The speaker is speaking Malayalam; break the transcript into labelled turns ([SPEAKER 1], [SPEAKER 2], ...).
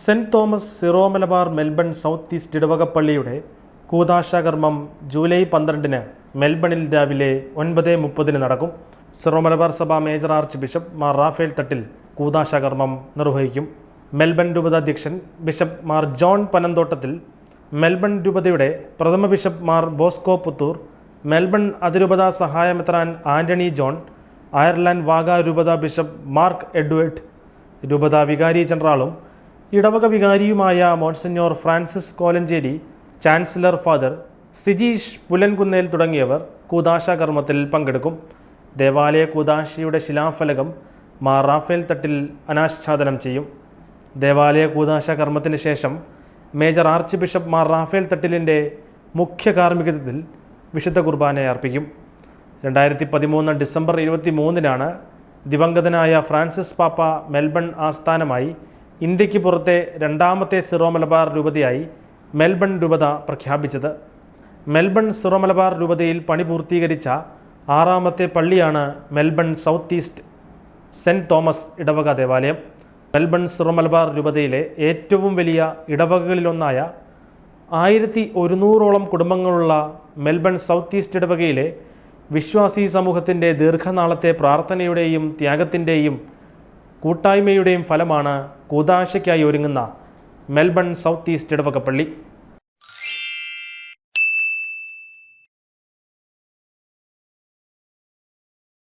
[SPEAKER 1] Cent Thomas Syro Malabar Melbourne south east ഇടവകപ്പള്ളിയുടെ കൂദാശകർമ്മം ജൂലൈ 12-ന് മെൽബണിൽ രാവിലെ 9:30 നടക്കും. സിറോ മലബാർ സഭ major archbishop Mar Raphael Thattil കൂദാശകർമ്മം നിർവഹിക്കും. മെൽബൺ രൂപതാധ്യക്ഷൻ bishop Mar John Panamthottathil, Melbourne രൂപതയുടെ പ്രഥമ bishop Mar Bosco Puthur, Melbourne അതിരൂപതാ സഹായമെത്രാൻ ആന്റണി ജോൺ, അയർലൻഡ് വാഗ രൂപത ബിഷപ്പ് മാർക്ക് എഡ്വേർഡ്, രൂപതാ വികാരി ജനറാളും ഇടവക വികാരിയുമായ monsignor Francis Kolenchery, chancellor father Sijeesh Pulankunnel തുടങ്ങിയവർ കൂദാശകർമ്മത്തിൽ പങ്കെടുക്കും. ദേവാലയ കൂദാശയുടെ ശിലാഫലകം മാർ റാഫേൽ തട്ടിൽ അനാച്ഛാദനം ചെയ്യും. ദേവാലയ കൂദാശകർമ്മത്തിന് ശേഷം major archbishop Mar Raphael തട്ടിലിൻ്റെ മുഖ്യ കാർമ്മികത്വത്തിൽ വിശുദ്ധ കുർബാന അർപ്പിക്കും. 2013 ഡിസംബർ 23-നാണ് ദിവംഗതനായ ഫ്രാൻസിസ് പാപ്പ മെൽബൺ ആസ്ഥാനമായി ഇന്ത്യക്ക് പുറത്തെ രണ്ടാമത്തെ സിറോ മലബാർ രൂപതയായി മെൽബൺ രൂപത പ്രഖ്യാപിച്ചത്. മെൽബൺ സിറോ മലബാർ രൂപതയിൽ പണി പൂർത്തീകരിച്ച 6ാമത്തെ പള്ളിയാണ് Melbourne south East Saint Thomas ഇടവക ദേവാലയം. മെൽബൺ സിറോ മലബാർ രൂപതയിലെ ഏറ്റവും വലിയ ഇടവകകളിലൊന്നായ 1100ഓളം കുടുംബങ്ങളുള്ള മെൽബൺ സൗത്ത് ഈസ്റ്റ് ഇടവകയിലെ വിശ്വാസി സമൂഹത്തിൻ്റെ ദീർഘനാളത്തെ പ്രാർത്ഥനയുടെയും ത്യാഗത്തിൻ്റെയും കൂട്ടായ്മയുടെയും ഫലമാണ് കൂദാശയ്ക്കായി ഒരുങ്ങുന്ന മെൽബൺ സൗത്ത് ഈസ്റ്റ് ഇടവകപ്പള്ളി.